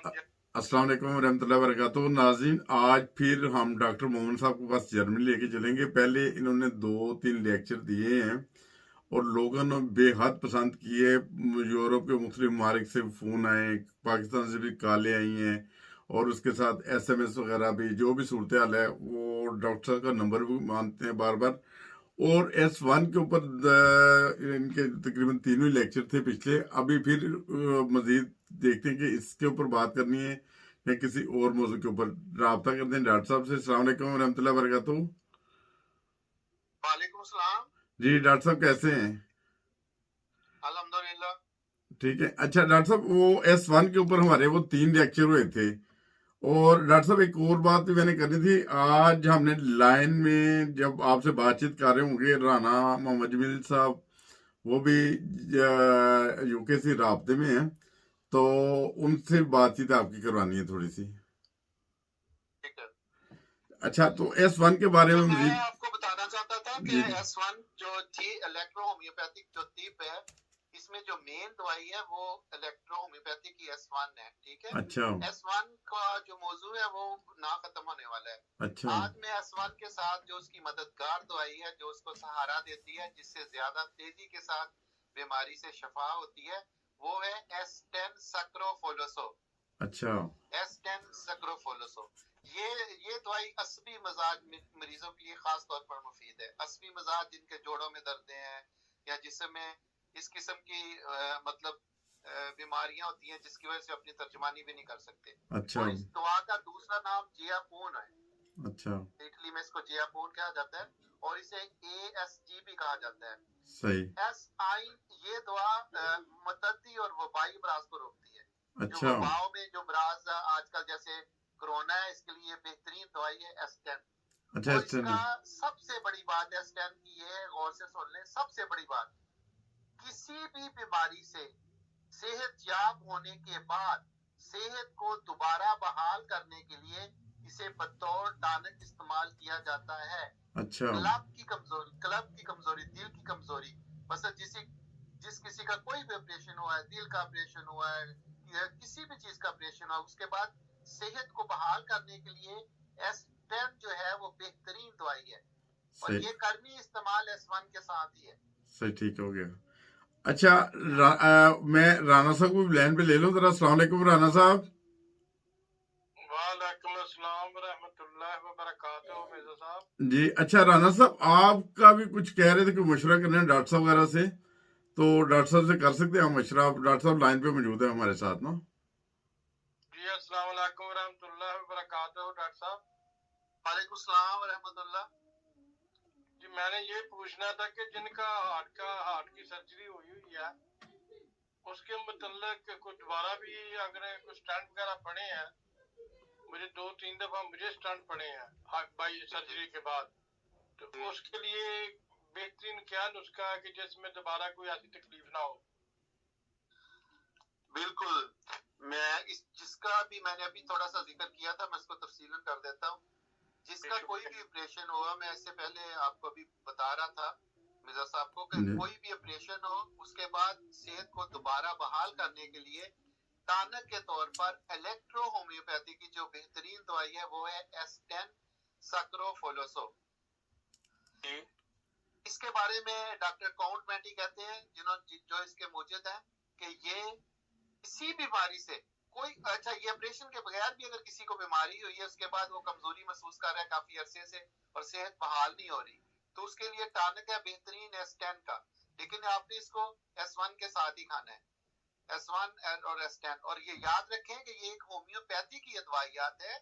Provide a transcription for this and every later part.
अस्सलाम वालेकुम रहमतुल्लाहि व बरकातुहू। नाज़रीन, आज फिर हम डॉक्टर मोहम्मद साहब के पास जर्मनी लेके चलेंगे। पहले इन्होंने 2-3 लेक्चर दिए हैं और लोगों ने बेहद पसंद किए। यूरोप के मुख्तलिफ ममालिक से फ़ोन आए, पाकिस्तान से भी कॉलें आई हैं और उसके साथ SMS वगैरह भी, जो भी सूरत हाल है वो डॉक्टर साहब का नंबर भी मांगते हैं बार बार। और S1 के ऊपर इनके तकरीबन 3 ही लेक्चर थे पिछले। अभी फिर मजीद देखते हैं कि इसके ऊपर बात करनी है या किसी और मौजू के ऊपर। राब्ता करते हैं डॉक्टर साहब से। अस्सलाम वालेकुम रहमतुल्लाहि व बरकातुहू। वालेकुम सलाम। जी डॉक्टर साहब, कैसे हैं? अल्हम्दुलिल्लाह। ठीक है। अच्छा डॉक्टर साहब, वो S1 के ऊपर हमारे वो 3 लेक्चर हुए थे। और डॉक्टर साहब, एक और बात भी मैंने करनी थी। आज हमने लाइन में जब आपसे बातचीत कर रहे होंगे, राना मोहम्मद जमील साहब, वो भी यूके से राब्ते में हैं, तो उनसे बातचीत आपकी करवानी है थोड़ी सी। ठीक है। अच्छा, तो S1 के बारे जो में मैं मजीद। आपको बताना चाहता था कि जी जी। S1 जो थी इलेक्ट्रो होम्योपैथिक जो टिप है, इसमें जो मेन दवाई है वो इलेक्ट्रो होम्योपैथिक की S1 है। ठीक है। अच्छा S1 का जो मौजू है वो ना खत्म होने वाला है। अच्छा आज मैं S1 के साथ जो उसकी मददगार दवाई है, जो उसको सहारा देती है, जिससे ज्यादा तेजी के साथ बीमारी से शफा होती है, वो है S10 सक्रोफोलोसो। अच्छा S10 सक्रोफोलोसो। ये दवाई असबी मजाज मरीजों के लिए खास तौर पर मुफीद है। असबी मजाज जिनके जोड़ों में दर्द हैं या जिसम में इस किस्म की बीमारियां होती हैं जिसकी वजह से अपनी तर्जमानी भी नहीं कर सकते। अच्छा और इस दवा का दूसरा नाम जियापोन है। अच्छा। इटली में इसको जियापोन कहा जाता है और इसे ASG भी कहा जाता है। सही। SI ये दवा मतदी और वबाई अमराज को रोकती है। जो अच्छा वबाओं में जो अमराज आजकल जैसे कोरोना है, इसके लिए बेहतरीन दवाई है S10। अच्छा। और S10 इसका है। सबसे बड़ी बात S10 की ये है, गौर से सुन लें, सबसे बड़ी बात, किसी भी बीमारी से सेहत याब होने के बाद सेहत को दोबारा बहाल करने के लिए इसे बतौर टानिक इस्तेमाल किया जाता है। अच्छा क्लब की कमजोरी, दिल की कमजोरी, बस जिस किसी का कोई भी ऑपरेशन हुआ है, दिल का ऑपरेशन हुआ है या किसी भी चीज का ऑपरेशन हुआ, उसके बाद सेहत को बहाल करने के लिए S10 जो है वो बेहतरीन दवाई है। और सही ये कर्मी इस्तेमाल S1 के साथ ही है। सही। ठीक हो गया। अच्छा, मैं राना साहब को लाइन पे ले लूं जरा। अस्सलाम वालेकुम राना साहब। वालेकुम अस्सलाम रहमतुल्लाहि व बरकातहू मिर्जा साहब। जी अच्छा राना साहब, आपका भी कुछ कह रहे थे कि मशवरा करना है डॉक्टर साहब वगैरह से, तो डॉक्टर साहब से कर सकते हैं हम मशवरा? डॉक्टर साहब लाइन पे मौजूद है हमारे साथ ना। जी अस्सलाम वालेकुम रहमतुल्लाहि व बरकातहू डॉक्टर साहब। वालेकुम अस्सलाम व रहमतुल्लाह। जी मैंने ये पूछना था कि जिनका हार्ट की सर्जरी हुई हुई है, उसके मतलब कुछ दोबारा भी अगर कुछ स्टंट वगैरह पड़े हैं, मुझे 2-3 दफा मुझे स्टंट पड़े हैं बाई सर्जरी के बाद, तो उसके लिए बेहतरीन क्या नुस्खा है कि जिसमें दोबारा कोई ऐसी तकलीफ ना हो? बिल्कुल। जिसका भी मैंने अभी थोड़ा सा जिक्र किया था, मैं इसको तफसीलन कर देता हूँ। जिसका कोई भी ऑपरेशन हुआ, मैं इससे पहले आपको अभी बता रहा था मिर्जा साहब को कि कोई भी ऑपरेशन हो, उसके बाद सेहत को दोबारा बहाल करने के लिए टानक के तौर पर इलेक्ट्रो होम्योपैथी की जो बेहतरीन दवाई है वो है S10 सक्रोफोलोसो। इसके बारे में डॉक्टर काउंट मैटी कहते हैं, जो इसके मुजिद हैं, कि ये किसी बीमारी से कोई, अच्छा, ये ऑपरेशन के बगैर भी अगर किसी को बीमारी हुई है, उसके बाद वो कमजोरी महसूस कर रहा है काफी अरसे से और सेहत बहाल नहीं हो रही, तो उसके लिए टानिक है बेहतरीन S10 का। लेकिन आपने इसको S1 के साथ ही खाना है, S1 और S10। और ये याद रखें कि ये एक होम्योपैथी की दवाइयात है,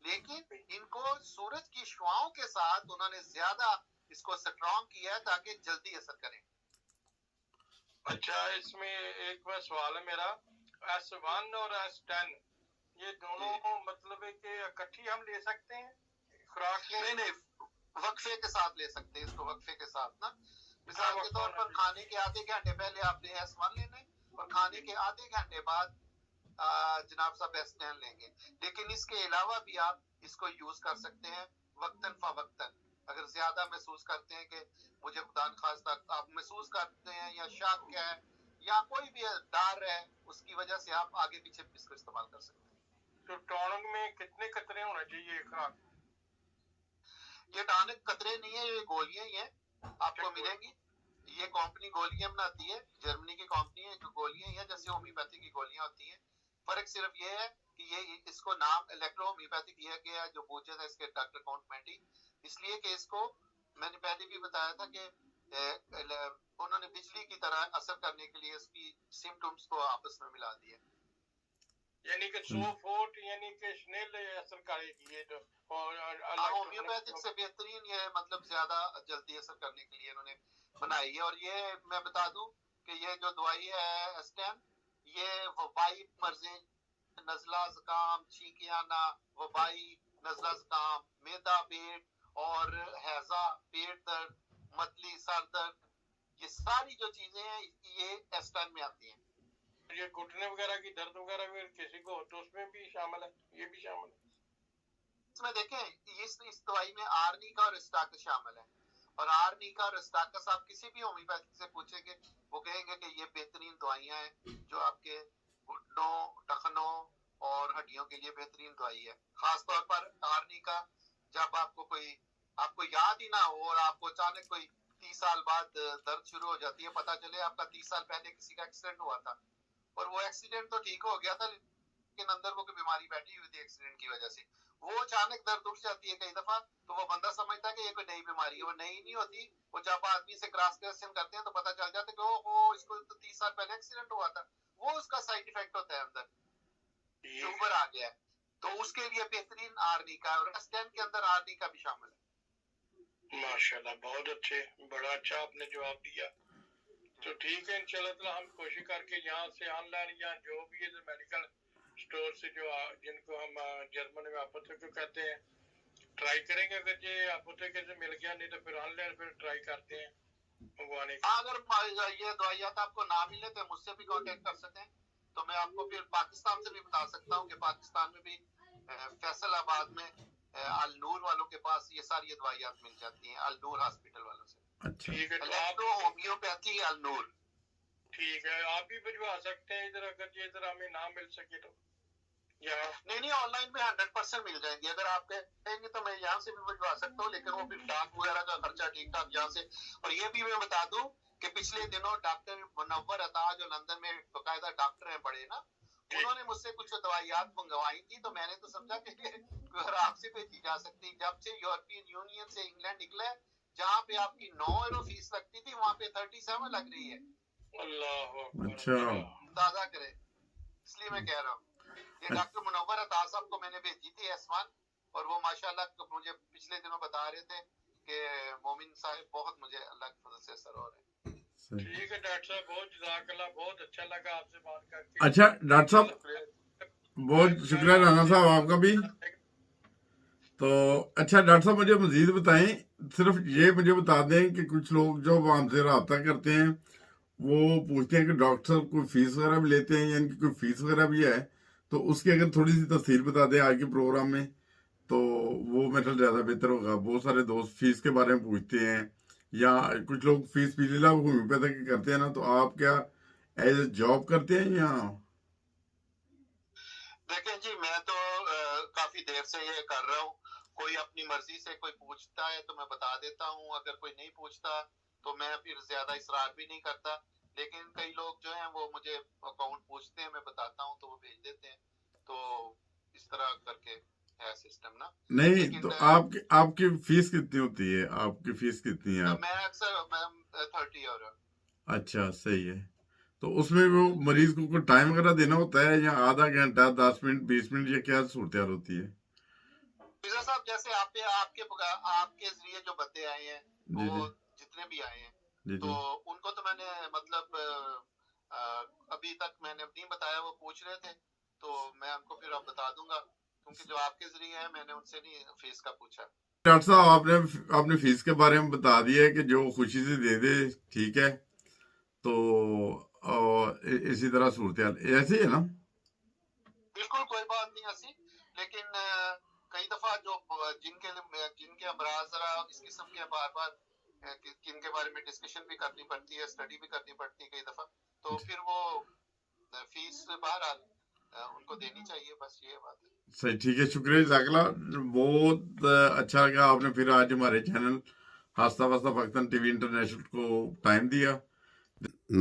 लेकिन इनको सूरज की शुआओं के साथ उन्होंने ज्यादा इसको स्ट्रॉन्ग किया है ताकि जल्दी असर करें। अच्छा, इसमें एक बार सवाल है मेरा, S1 और S10 ये दोनों मतलब है कि इकट्ठी हम ले सकते हैं खुराक में? नहीं, वक्फे के साथ ले सकते हैं इसको, वक्फे के साथ ना। मिसाल के तौर पर खाने के आधे घंटे पहले आपने S1 लेना है और खाने के आधे घंटे बाद जनाब साहब S10 लेंगे। लेकिन इसके अलावा भी आप इसको यूज कर सकते हैं वक्तन फवक्तन। अगर ज्यादा महसूस करते हैं कि मुझे खुदा न खास्ता आप महसूस करते हैं या शक है या कोई भी डर है, उसकी वजह से आप आगे पीछे इसको इस्तेमाल कर सकते हैं। तो टॉनिक में कितने कतरे होना चाहिए खुराक? ये टॉनिक कतरे नहीं है, ये गोलियां ही हैं, आपको मिलेंगी। ये कंपनी गोलियां बनाती है, जर्मनी की कंपनी है, जो गोलियां ही है जैसे होम्योपैथी की गोलियां होती हैं। फर्क सिर्फ ये है कि ये इसको नाम इलेक्ट्रो होम्योपैथी दिया गया है, जो पूछे थे इसके डॉक्टर काउंटमेंटी, इसलिए कि इसको मैंने पहले भी बताया था कि उन्होंने बिजली की तरह असर करने के लिए इसकी सिम्टम्स को आपस में मिला दिया। यानी कि 100 फुट यानी कि स्नेल असर करेगी ये तो, और होम्योपैथिक से बेहतरीन ये मतलब ज्यादा जल्दी असर करने के लिए इन्होंने बनाई है। और ये मैं बता दूं कि ये जो दवाई है एस्टेम, ये वबाई मर्जें, नजला जुकाम, छींकें आना, वबाई नजला जुकाम, मैदा पेट और हैजा, पेट दर्द, मतली, सर दर्द, ये सारी जो चीजें हैं ये एस्टेम में आती हैं। ये घुटने वगैरह की दर्द वगैरह भी किसी को तो उसमें भी शामिल है, ये भी शामिल है इसमें। देखें इस दवाई में आर्निका और स्टाकस शामिल है, और आर्निका और स्टाकस आप किसी भी होम्योपैथिक से पूछेंगे वो कहेंगे कि ये बेहतरीन दवाइयां हैं जो आपके घुटनों, टखनों और हड्डियों के लिए बेहतरीन दवाई है। खासतौर पर आर्निका, जब आपको याद ही ना हो और आपको अचानक कोई 30 साल बाद दर्द शुरू हो जाती है, पता चले आपका 30 साल पहले किसी का एक्सीडेंट हुआ था और वो एक्सीडेंट तो ठीक हो गया था लेकिन अंदर वो कोई बीमारी बैठी हुई थी एक्सीडेंट की वजह से, वो अचानक दर्द उठ जाती है कई दफा, तो वो बंदा समझता है कि ये कोई नई बीमारी है। वो नई नहीं होती, वो जब आदमी से क्रॉस क्वेश्चन करते हैं तो पता चल जाता है कि ओहो इसको तो 30 साल पहले एक्सीडेंट हुआ था, वो उसका साइड इफेक्ट होता है, अंदर ट्यूबर आ गया है। तो उसके लिए बेहतरीन आर्निका, और स्टेम के अंदर आर्निका भी शामिल है। माशाल्लाह, बहुत अच्छे, बड़ा अच्छा आपने जवाब दिया। तो ठीक है, इंशाल्लाह हम कोशिश करके यहाँ से ऑनलाइन या जो भी है मेडिकल स्टोर से जो जिनको हम जर्मन में अपोथेके कहते हैं, ट्राई करेंगे। अगर ये अपोथेके से मिल गया, नहीं तो फिर ऑनलाइन फिर ट्राई करते हैं मंगवाने का। अगर ये दवाइयात आपको ना मिले तो मुझसे भी कांटेक्ट कर सकते हैं, तो मैं आपको फिर पाकिस्तान से भी बता सकता हूँ कि पाकिस्तान में भी फैसलाबाद में अल नूर वालों के पास ये सारी दवाइयात मिल जाती हैं, अल नूर हॉस्पिटल वालों से। अच्छा, ठीक है, इलेक्ट्रो होम्योपैथी अल नूर। ठीक है, आप भी भिजवा सकते हैं इधर, अगर ये इधर हमें ना मिल सके तो। नहीं, ऑनलाइन में 100% मिल जाएंगे। अगर आप कहेंगे तो मैं यहाँ से भी भिजवा सकता हूँ, लेकिन वो फिर डाक वगैरह का खर्चा ठीक ठाक यहाँ से। और ये भी मैं बता दूं कि पिछले दिनों डॉक्टर मुनव्वर अता जो लंदन में बाकायदा डॉक्टर हैं बड़े ना, उन्होंने मुझसे कुछ दवाइयात मंगवाई थी, तो मैंने तो समझा कि आपसे भेजी जा सकती। जब से यूरोपियन यूनियन से इंग्लैंड निकला, जहाँ पे आपकी 9 यूरो फीस लगती थी, वहाँ पे 37 लग रही है। अल्लाह, अच्छा, अंदाजा करें, इसलिए मैं कह रहा हूँ। ये डॉक्टर मुनव्वर अता साहब को मैंने भेजी थी एसवान, और वो माशाल्लाह मुझे पिछले दिनों बता रहे थे कि मोमिन साहब बहुत मुझे अल्लाह के फजल से असर हो रहे हैं। ठीक है डॉक्टर साहब, बहुत जज़ाकल्लाह, बहुत अच्छा लगा आपसे बात करके। अच्छा डॉक्टर साहब, बहुत शुक्रिया राना साहब आपका भी। तो अच्छा डॉक्टर साहब, मुझे मजीद बताएं, सिर्फ ये मुझे बता दें कि कुछ लोग जो हमसे रब्ता करते हैं वो पूछते हैं कि डॉक्टर साहब कोई फीस वगैरह भी लेते हैं, यानी कि कोई फीस वगैरह भी है, तो उसकी अगर थोड़ी सी तफसील बता दें आज के प्रोग्राम में तो वो मेरे ख्याल ज़्यादा बेहतर होगा। बहुत सारे दोस्त फीस के बारे में पूछते हैं, या कुछ लोग फीस पिछले लाख होम्योपैथी करते हैं ना, तो आप क्या एज ए जॉब करते हैं या? देखें जी, मैं तो काफी देर से ये कर रहा हूँ। कोई अपनी मर्जी से कोई पूछता है तो मैं बता देता हूँ, अगर कोई नहीं पूछता तो मैं फिर ज्यादा इसरार भी नहीं करता। लेकिन कई लोग जो हैं वो मुझे अकाउंट पूछते हैं, मैं बताता हूँ तो वो भेज देते हैं, तो इस तरह करके है सिस्टम ना। नहीं तो आपकी आपकी फीस कितनी होती है, आपकी फीस कितनी है? मैं अक्सर 30 यूरो। अच्छा, सही है। तो उसमें वो मरीज को कोई टाइम वगैरह देना होता है, या आधा घंटा, 10 मिनट, 20 मिनट, या क्या सूरत होती है? साहब जैसे आपके जरिए जो बंदे आए हैं, वो जितने भी आए हैं, तो उनको तो मैंने मतलब अभी तक मैंने नहीं बताया, वो पूछ रहे थे तो मैं उनको फिर अब बता दूंगा, क्योंकि जो आपके जरिए है मैंने उनसे नहीं फीस का पूछा। डॉक्टर साहब, आपने फीस के बारे में बता दिया है कि जो खुशी से दे दे, ठीक है। तो इसी तरह सूरत हाल ऐसे ही है ना? बिल्कुल कोई बात नहीं ऐसी, लेकिन कई दफा जो जिनके अमराज जरा इस किस्म के बार बार जिनके बारे में डिस्कशन भी करनी पड़ती है, स्टडी भी करनी पड़ती है कई दफा, तो फिर वो फीस बहरहाल ان کو دینی چاہیے، بس یہ بات ہے. صحیح، ٹھیک ہے، شکریہ جزاک اللہ. بہت اچھا لگا آپ نے پھر آج ہمارے چینل ہاستہ واسطہ پاکستان ٹی وی انٹرنیشنل کو ٹائم دیا.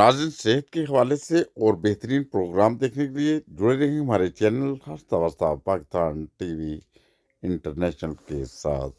ناظرین، صحت کے حوالے سے اور بہترین پروگرام دیکھنے کے لیے جڑے رہیں ہمارے چینل ہاستہ واسطہ پاکستان ٹی وی انٹرنیشنل کے ساتھ.